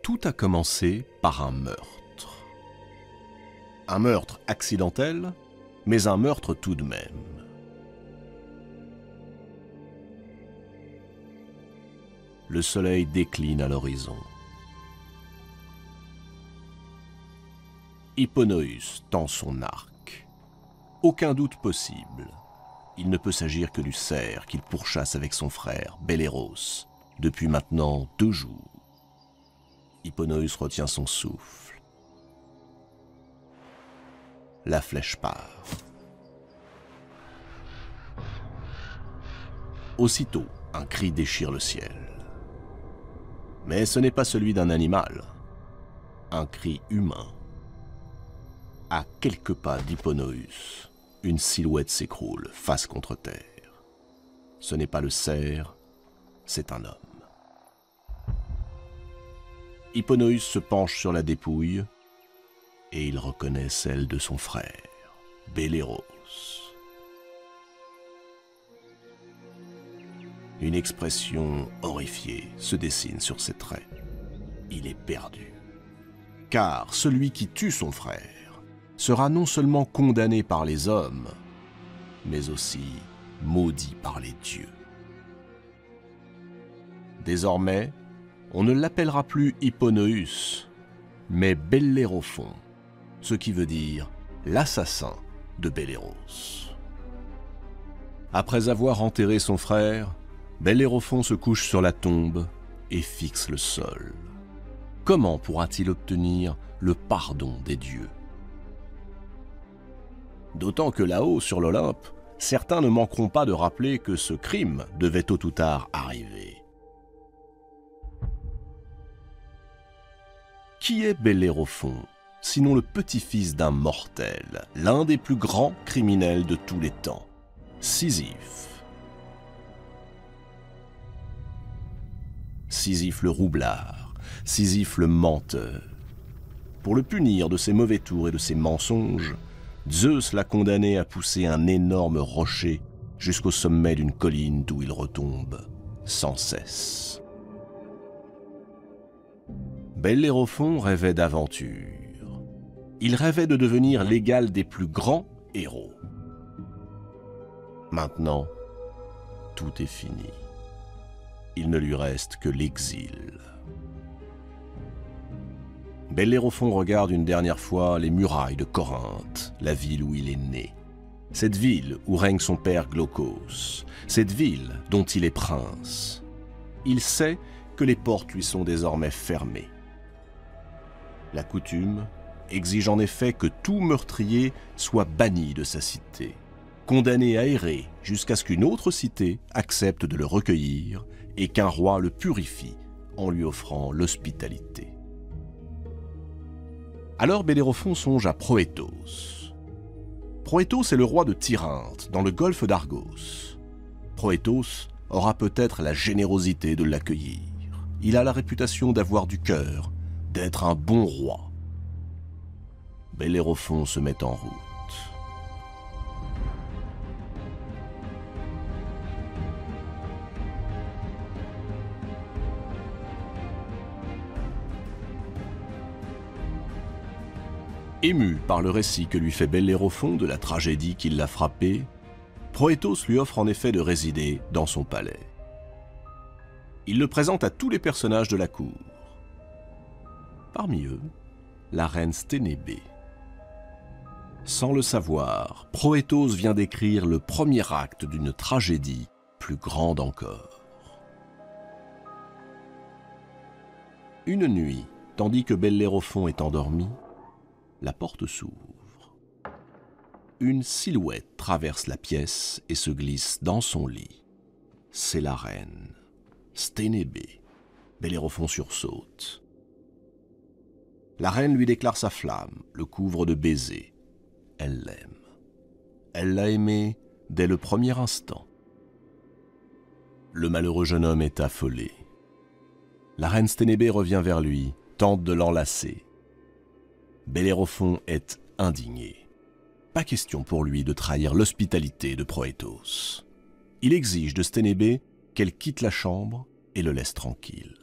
Tout a commencé par un meurtre. Un meurtre accidentel, mais un meurtre tout de même. Le soleil décline à l'horizon. Hipponoüs tend son arc. Aucun doute possible. Il ne peut s'agir que du cerf qu'il pourchasse avec son frère, Belléros, depuis maintenant 2 jours. Hipponoüs retient son souffle. La flèche part. Aussitôt, un cri déchire le ciel. Mais ce n'est pas celui d'un animal. Un cri humain. À quelques pas d'Hipponoüs, une silhouette s'écroule, face contre terre. Ce n'est pas le cerf, c'est un homme. Hipponoüs se penche sur la dépouille et il reconnaît celle de son frère, Belléros. Une expression horrifiée se dessine sur ses traits. Il est perdu. Car celui qui tue son frère sera non seulement condamné par les hommes, mais aussi maudit par les dieux. Désormais, on ne l'appellera plus Hipponoüs, mais Bellérophon, ce qui veut dire l'assassin de Belléros. Après avoir enterré son frère, Bellérophon se couche sur la tombe et fixe le sol. Comment pourra-t-il obtenir le pardon des dieux? D'autant que là-haut, sur l'Olympe, certains ne manqueront pas de rappeler que ce crime devait tôt ou tard arriver. Qui est Bellérophon, sinon le petit-fils d'un mortel, l'un des plus grands criminels de tous les temps, Sisyphe? Sisyphe le roublard, Sisyphe le menteur. Pour le punir de ses mauvais tours et de ses mensonges, Zeus l'a condamné à pousser un énorme rocher jusqu'au sommet d'une colline d'où il retombe sans cesse. Bellérophon rêvait d'aventure. Il rêvait de devenir l'égal des plus grands héros. Maintenant, tout est fini. Il ne lui reste que l'exil. Bellérophon regarde une dernière fois les murailles de Corinthe, la ville où il est né. Cette ville où règne son père Glaucos, cette ville dont il est prince. Il sait que les portes lui sont désormais fermées. La coutume exige en effet que tout meurtrier soit banni de sa cité, condamné à errer jusqu'à ce qu'une autre cité accepte de le recueillir et qu'un roi le purifie en lui offrant l'hospitalité. Alors Bellérophon songe à Proétos. Proétos est le roi de Tirynthe, dans le golfe d'Argos. Proétos aura peut-être la générosité de l'accueillir. Il a la réputation d'avoir du cœur, d'être un bon roi. Bellérophon se met en route. Ému par le récit que lui fait Bellérophon de la tragédie qui l'a frappé, Proétos lui offre en effet de résider dans son palais. Il le présente à tous les personnages de la cour. Parmi eux, la reine Sténébé. Sans le savoir, Proétos vient d'écrire le premier acte d'une tragédie plus grande encore. Une nuit, tandis que Bellérophon est endormi, la porte s'ouvre. Une silhouette traverse la pièce et se glisse dans son lit. C'est la reine, Sténébé. Bellérophon sursaute. La reine lui déclare sa flamme, le couvre de baisers. Elle l'aime. Elle l'a aimé dès le premier instant. Le malheureux jeune homme est affolé. La reine Sténébé revient vers lui, tente de l'enlacer. Bellérophon est indigné. Pas question pour lui de trahir l'hospitalité de Proétos. Il exige de Sténébé qu'elle quitte la chambre et le laisse tranquille.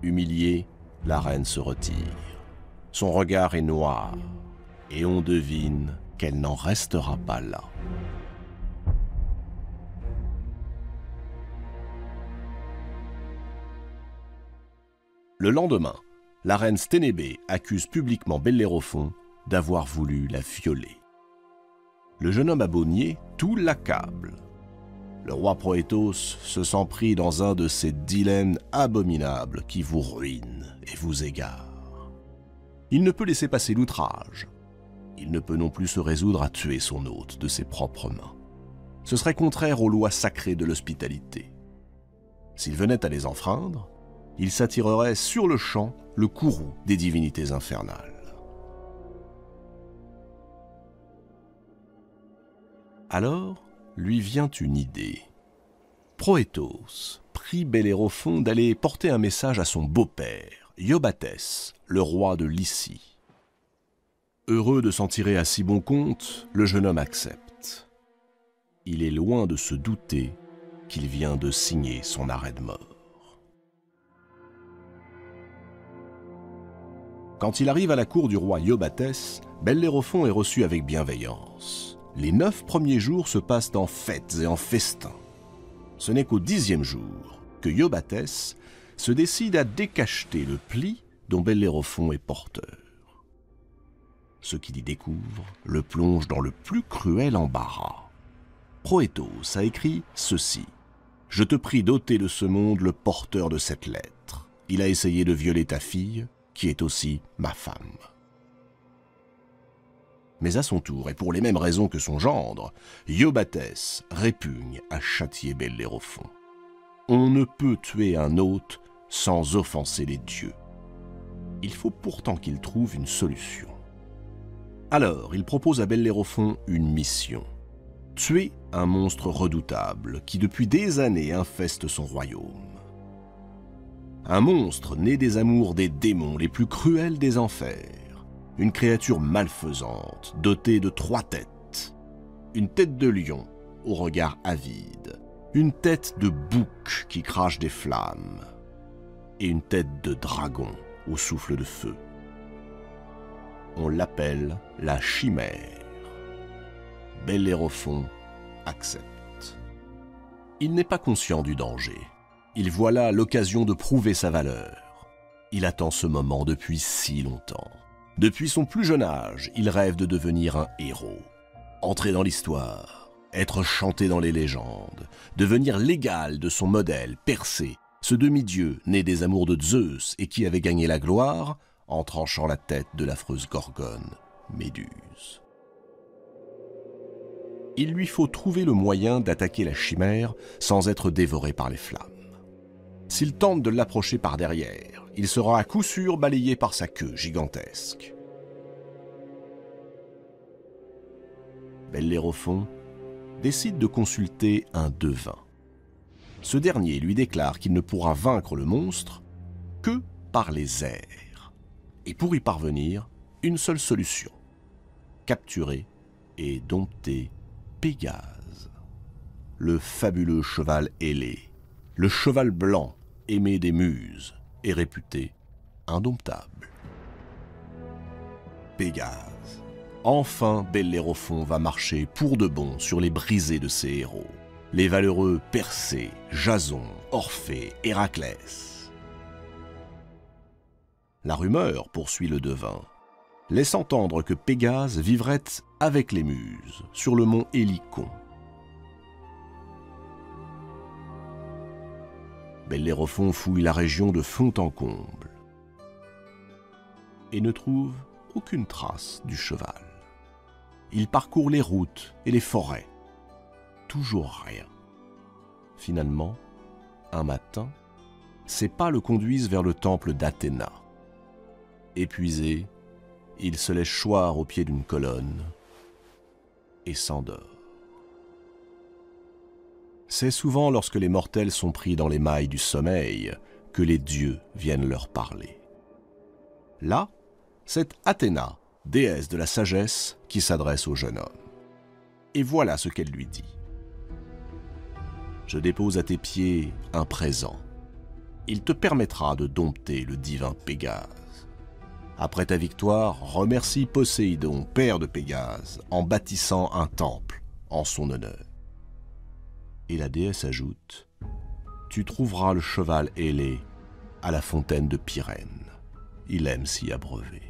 Humiliée, la reine se retire. Son regard est noir, et on devine qu'elle n'en restera pas là. Le lendemain, la reine Sténébé accuse publiquement Bellérophon d'avoir voulu la violer. Le jeune homme abonnier, tout l'accable. Le roi Proétos se sent pris dans un de ces dilemmes abominables qui vous ruinent et vous égarent. Il ne peut laisser passer l'outrage. Il ne peut non plus se résoudre à tuer son hôte de ses propres mains. Ce serait contraire aux lois sacrées de l'hospitalité. S'il venait à les enfreindre, il s'attirerait sur le champ le courroux des divinités infernales. Alors lui vient une idée. Proétos prie Bellérophon d'aller porter un message à son beau-père, Iobatès, le roi de Lycie. Heureux de s'en tirer à si bon compte, le jeune homme accepte. Il est loin de se douter qu'il vient de signer son arrêt de mort. Quand il arrive à la cour du roi Iobatès, Bellérophon est reçu avec bienveillance. Les 9 premiers jours se passent en fêtes et en festins. Ce n'est qu'au 10e jour que Iobatès se décide à décacheter le pli dont Bellérophon est porteur. Ce qu'il y découvre le plonge dans le plus cruel embarras. Proétos a écrit ceci. « Je te prie d'ôter de ce monde le porteur de cette lettre. Il a essayé de violer ta fille, qui est aussi ma femme. » Mais à son tour, et pour les mêmes raisons que son gendre, Iobatès répugne à châtier Bellérophon. On ne peut tuer un hôte sans offenser les dieux. Il faut pourtant qu'il trouve une solution. Alors, il propose à Bellérophon une mission. Tuer un monstre redoutable qui depuis des années infeste son royaume. Un monstre né des amours des démons les plus cruels des enfers. Une créature malfaisante, dotée de 3 têtes. Une tête de lion, au regard avide. Une tête de bouc qui crache des flammes. Et une tête de dragon, au souffle de feu. On l'appelle la chimère. Bellérophon accepte. Il n'est pas conscient du danger. Il voit là l'occasion de prouver sa valeur. Il attend ce moment depuis si longtemps. Depuis son plus jeune âge, il rêve de devenir un héros. Entrer dans l'histoire, être chanté dans les légendes, devenir l'égal de son modèle, Persée, ce demi-dieu né des amours de Zeus et qui avait gagné la gloire en tranchant la tête de l'affreuse Gorgone, Méduse. Il lui faut trouver le moyen d'attaquer la chimère sans être dévoré par les flammes. S'il tente de l'approcher par derrière, il sera à coup sûr balayé par sa queue gigantesque. Bellérophon décide de consulter un devin. Ce dernier lui déclare qu'il ne pourra vaincre le monstre que par les airs. Et pour y parvenir, une seule solution. Capturer et dompter Pégase, le fabuleux cheval ailé, le cheval blanc aimé des muses et réputé indomptable. Pégase. Enfin, Bellérophon va marcher pour de bon sur les brisées de ses héros, les valeureux Persée, Jason, Orphée, Héraclès. La rumeur, poursuit le devin, laisse entendre que Pégase vivrait avec les muses sur le mont Hélicon. Bellérophon fouille la région de fond en comble et ne trouve aucune trace du cheval. Il parcourt les routes et les forêts. Toujours rien. Finalement, un matin, ses pas le conduisent vers le temple d'Athéna. Épuisé, il se laisse choir au pied d'une colonne et s'endort. C'est souvent lorsque les mortels sont pris dans les mailles du sommeil que les dieux viennent leur parler. Là, c'est Athéna, déesse de la sagesse, qui s'adresse au jeune homme. Et voilà ce qu'elle lui dit. « Je dépose à tes pieds un présent. Il te permettra de dompter le divin Pégase. Après ta victoire, remercie Poséidon, père de Pégase, en bâtissant un temple en son honneur. » Et la déesse ajoute « Tu trouveras le cheval ailé à la fontaine de Pyrène. Il aime s'y abreuver. »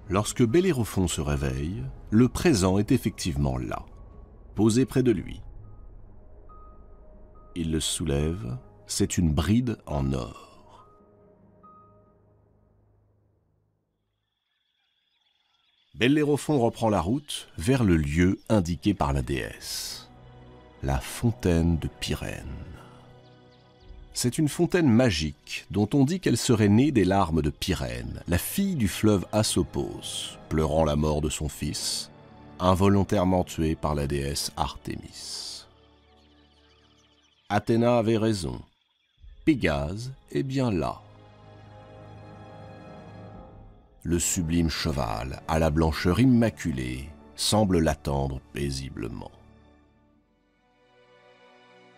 Lorsque Bellérophon se réveille, le présent est effectivement là, posé près de lui. Il le soulève, c'est une bride en or. Bellérophon reprend la route vers le lieu indiqué par la déesse, la fontaine de Pyrène. C'est une fontaine magique dont on dit qu'elle serait née des larmes de Pyrène, la fille du fleuve Asopos, pleurant la mort de son fils, involontairement tué par la déesse Artémis. Athéna avait raison, Pégase est bien là. Le sublime cheval, à la blancheur immaculée, semble l'attendre paisiblement.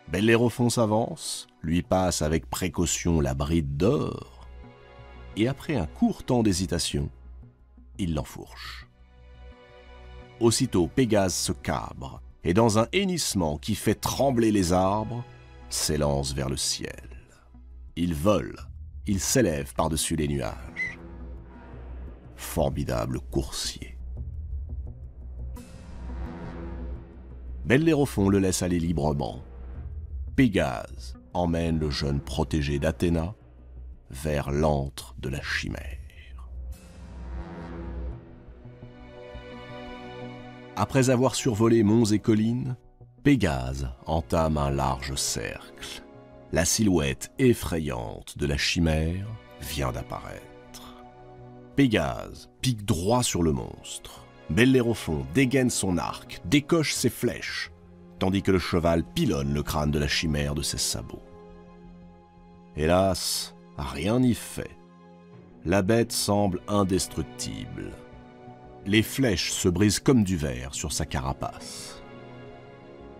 Bellérophon s'avance, lui passe avec précaution la bride d'or, et après un court temps d'hésitation, il l'enfourche. Aussitôt Pégase se cabre, et dans un hennissement qui fait trembler les arbres, s'élance vers le ciel. Il vole, il s'élève par-dessus les nuages. Formidable coursier. Bellérophon le laisse aller librement. Pégase emmène le jeune protégé d'Athéna vers l'antre de la chimère. Après avoir survolé monts et collines, Pégase entame un large cercle. La silhouette effrayante de la chimère vient d'apparaître. Pégase pique droit sur le monstre. Bellérophon dégaine son arc, décoche ses flèches, tandis que le cheval pilonne le crâne de la chimère de ses sabots. Hélas, rien n'y fait. La bête semble indestructible. Les flèches se brisent comme du verre sur sa carapace.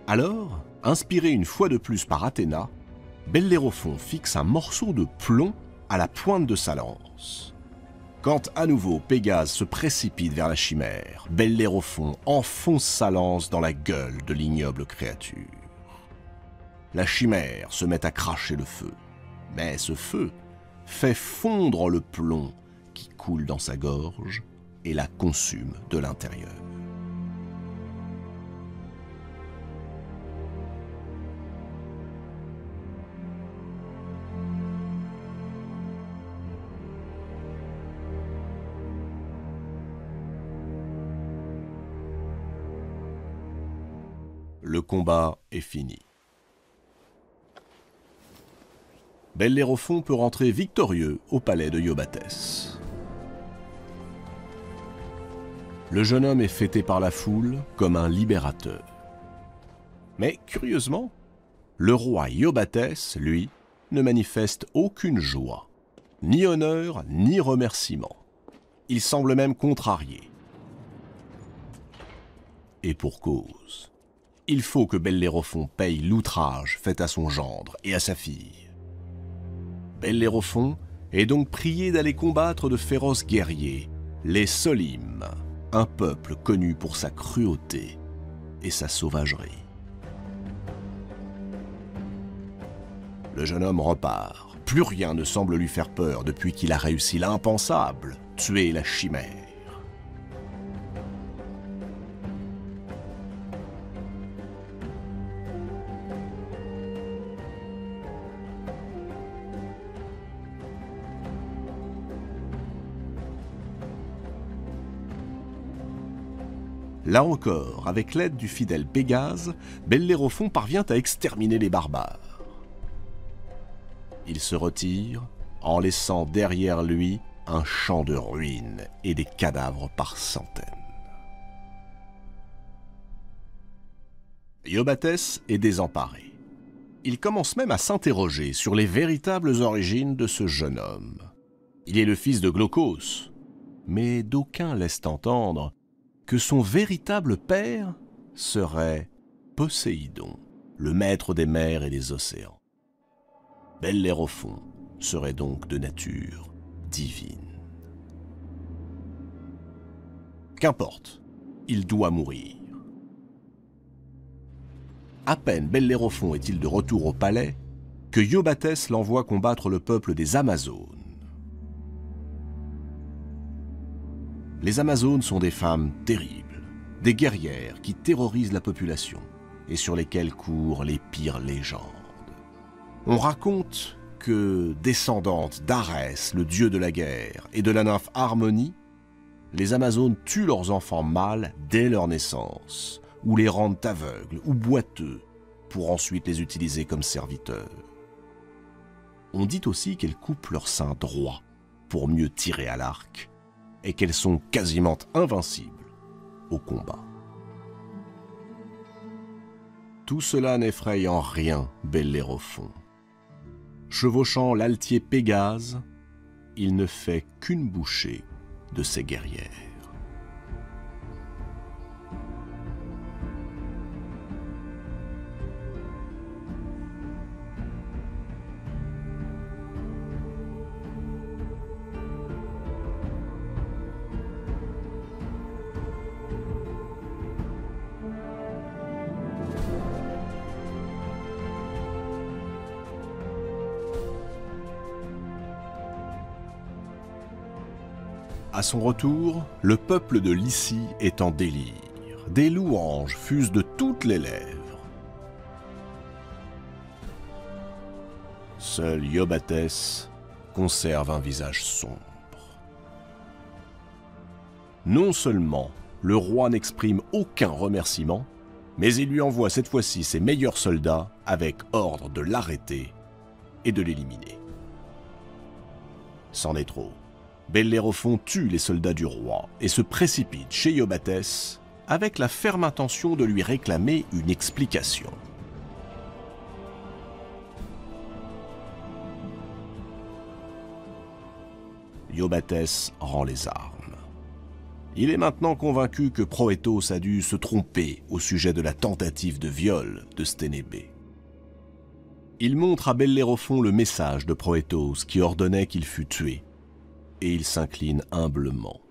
Alors, inspiré une fois de plus par Athéna, Bellérophon fixe un morceau de plomb à la pointe de sa lance. Quand à nouveau Pégase se précipite vers la chimère, Bellérophon enfonce sa lance dans la gueule de l'ignoble créature. La chimère se met à cracher le feu, mais ce feu fait fondre le plomb qui coule dans sa gorge et la consume de l'intérieur. Le combat est fini. Bellérophon peut rentrer victorieux au palais de Iobatès. Le jeune homme est fêté par la foule comme un libérateur. Mais curieusement, le roi Iobatès, lui, ne manifeste aucune joie, ni honneur, ni remerciement. Il semble même contrarié. Et pour cause. Il faut que Bellérophon paye l'outrage fait à son gendre et à sa fille. Bellérophon est donc prié d'aller combattre de féroces guerriers, les Solimes, un peuple connu pour sa cruauté et sa sauvagerie. Le jeune homme repart. Plus rien ne semble lui faire peur depuis qu'il a réussi l'impensable, tuer la chimère. Là encore, avec l'aide du fidèle Pégase, Bellérophon parvient à exterminer les barbares. Il se retire en laissant derrière lui un champ de ruines et des cadavres par centaines. Iobatès est désemparé. Il commence même à s'interroger sur les véritables origines de ce jeune homme. Il est le fils de Glaucos, mais d'aucuns laissent entendre que son véritable père serait Poséidon, le maître des mers et des océans. Bellérophon serait donc de nature divine. Qu'importe, il doit mourir. À peine Bellérophon est-il de retour au palais que Iobatès l'envoie combattre le peuple des Amazones. Les Amazones sont des femmes terribles, des guerrières qui terrorisent la population et sur lesquelles courent les pires légendes. On raconte que, descendantes d'Arès, le dieu de la guerre, et de la nymphe Harmonie, les Amazones tuent leurs enfants mâles dès leur naissance, ou les rendent aveugles ou boiteux, pour ensuite les utiliser comme serviteurs. On dit aussi qu'elles coupent leur sein droit pour mieux tirer à l'arc, et qu'elles sont quasiment invincibles au combat. Tout cela n'effraie en rien Bellérophon. Chevauchant l'altier Pégase, il ne fait qu'une bouchée de ses guerrières. À son retour, le peuple de Lycie est en délire. Des louanges fusent de toutes les lèvres. Seul Iobatès conserve un visage sombre. Non seulement le roi n'exprime aucun remerciement, mais il lui envoie cette fois-ci ses meilleurs soldats avec ordre de l'arrêter et de l'éliminer. C'en est trop. Bellérophon tue les soldats du roi et se précipite chez Iobatès avec la ferme intention de lui réclamer une explication. Iobatès rend les armes. Il est maintenant convaincu que Proétos a dû se tromper au sujet de la tentative de viol de Sténébé. Il montre à Bellérophon le message de Proétos qui ordonnait qu'il fût tué, et il s'incline humblement.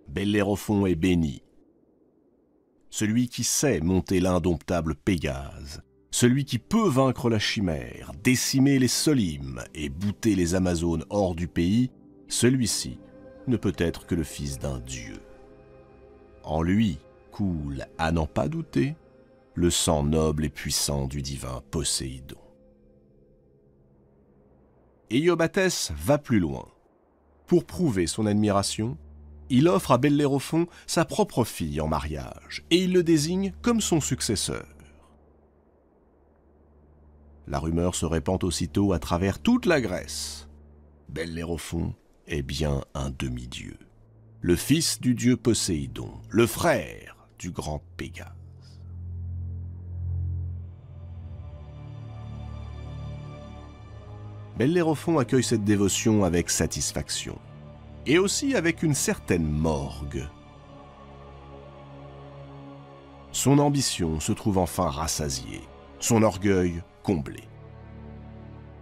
Bellérophon est béni. Celui qui sait monter l'indomptable Pégase, celui qui peut vaincre la chimère, décimer les Solimes et bouter les Amazones hors du pays, celui-ci ne peut être que le fils d'un dieu. En lui coule, à n'en pas douter, le sang noble et puissant du divin Poséidon. Et Iobatès va plus loin. Pour prouver son admiration, il offre à Bellérophon sa propre fille en mariage, et il le désigne comme son successeur. La rumeur se répand aussitôt à travers toute la Grèce. Bellérophon est bien un demi-dieu, le fils du dieu Poséidon, le frère du grand Pégase. Bellérophon accueille cette dévotion avec satisfaction, et aussi avec une certaine morgue. Son ambition se trouve enfin rassasiée, son orgueil comblé.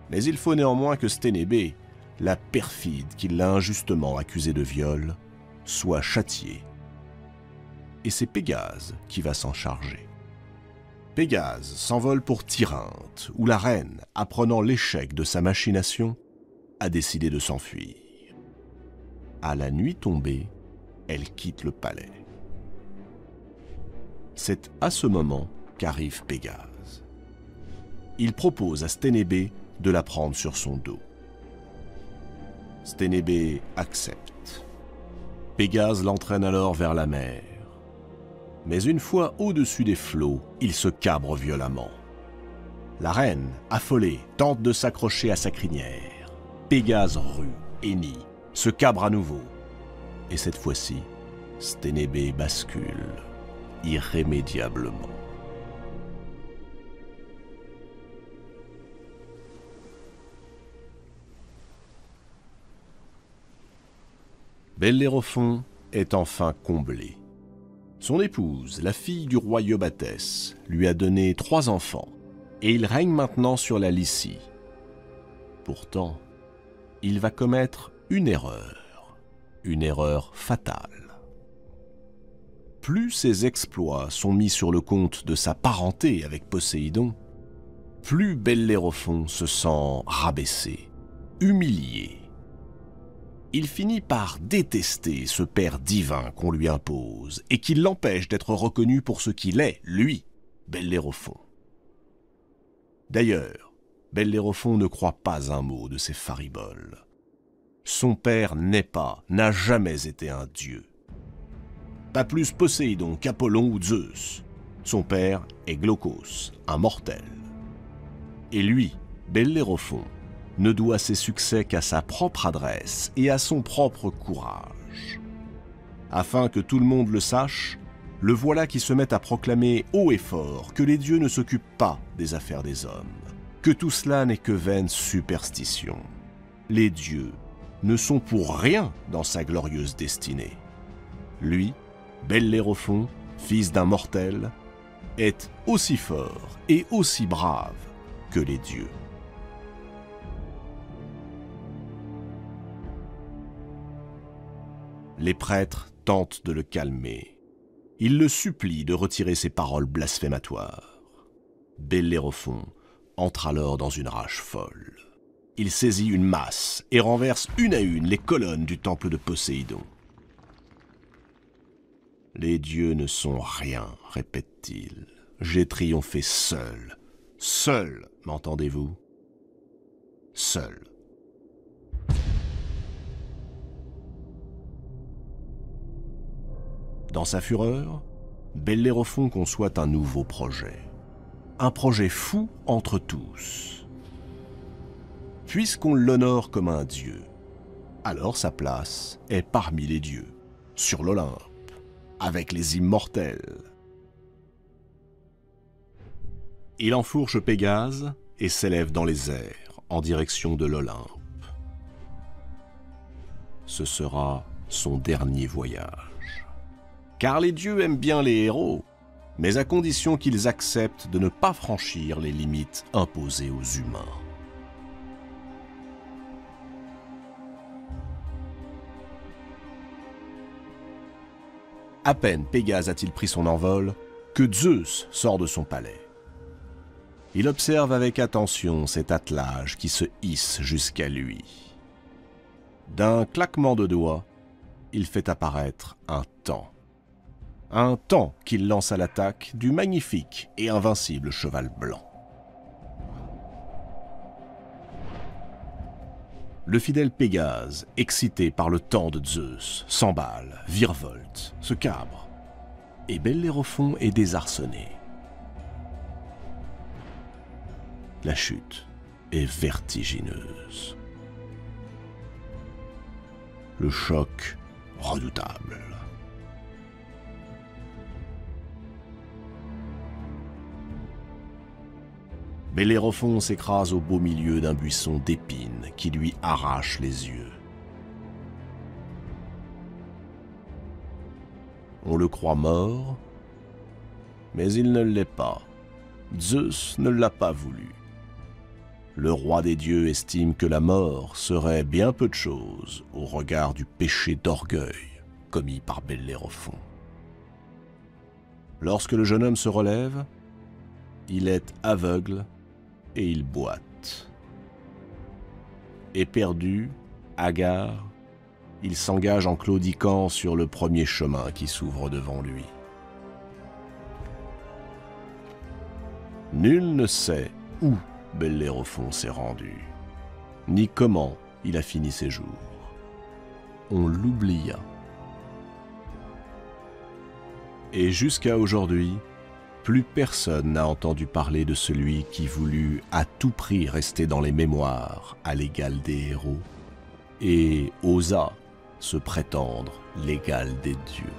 Mais il faut néanmoins que Sténébé, la perfide qui l'a injustement accusé de viol, soit châtiée. Et c'est Pégase qui va s'en charger. Pégase s'envole pour Tirynthe, où la reine, apprenant l'échec de sa machination, a décidé de s'enfuir. À la nuit tombée, elle quitte le palais. C'est à ce moment qu'arrive Pégase. Il propose à Sténébé de la prendre sur son dos. Sténébé accepte. Pégase l'entraîne alors vers la mer. Mais une fois au-dessus des flots, il se cabre violemment. La reine, affolée, tente de s'accrocher à sa crinière. Pégase rue, hennit, se cabre à nouveau. Et cette fois-ci, Sténébé bascule, irrémédiablement. Bellérophon est enfin comblé. Son épouse, la fille du roi Iobatès, lui a donné 3 enfants, et il règne maintenant sur la Lycie. Pourtant, il va commettre une erreur fatale. Plus ses exploits sont mis sur le compte de sa parenté avec Poséidon, plus Bellérophon se sent rabaissé, humilié. Il finit par détester ce père divin qu'on lui impose et qui l'empêche d'être reconnu pour ce qu'il est, lui, Bellérophon. D'ailleurs, Bellérophon ne croit pas un mot de ces fariboles. Son père n'est pas, n'a jamais été un dieu. Pas plus Poséidon qu'Apollon ou Zeus. Son père est Glaucos, un mortel. Et lui, Bellérophon, ne doit ses succès qu'à sa propre adresse et à son propre courage. Afin que tout le monde le sache, le voilà qui se met à proclamer haut et fort que les dieux ne s'occupent pas des affaires des hommes, que tout cela n'est que vaine superstition. Les dieux ne sont pour rien dans sa glorieuse destinée. Lui, Bellérophon, fils d'un mortel, est aussi fort et aussi brave que les dieux. Les prêtres tentent de le calmer. Ils le supplient de retirer ses paroles blasphématoires. Bellérophon entre alors dans une rage folle. Il saisit une masse et renverse une à une les colonnes du temple de Poséidon. « Les dieux ne sont rien, répète-t-il. J'ai triomphé seul. Seul, m'entendez-vous? Seul. » Dans sa fureur, Bellérophon conçoit un nouveau projet. Un projet fou entre tous. Puisqu'on l'honore comme un dieu, alors sa place est parmi les dieux, sur l'Olympe, avec les immortels. Il enfourche Pégase et s'élève dans les airs, en direction de l'Olympe. Ce sera son dernier voyage. Car les dieux aiment bien les héros, mais à condition qu'ils acceptent de ne pas franchir les limites imposées aux humains. À peine Pégase a-t-il pris son envol que Zeus sort de son palais. Il observe avec attention cet attelage qui se hisse jusqu'à lui. D'un claquement de doigts, il fait apparaître un taon qu'il lance à l'attaque du magnifique et invincible cheval blanc. Le fidèle Pégase, excité par le taon de Zeus, s'emballe, virevolte, se cabre, et Bellérophon est désarçonné. La chute est vertigineuse. Le choc redoutable. Bellérophon s'écrase au beau milieu d'un buisson d'épines qui lui arrache les yeux. On le croit mort, mais il ne l'est pas. Zeus ne l'a pas voulu. Le roi des dieux estime que la mort serait bien peu de chose au regard du péché d'orgueil commis par Bellérophon. Lorsque le jeune homme se relève, il est aveugle et il boite. Éperdu, hagard, il s'engage en claudiquant sur le premier chemin qui s'ouvre devant lui. Nul ne sait où Bellérophon s'est rendu, ni comment il a fini ses jours. On l'oublia. Et jusqu'à aujourd'hui, plus personne n'a entendu parler de celui qui voulut à tout prix rester dans les mémoires à l'égal des héros et osa se prétendre l'égal des dieux.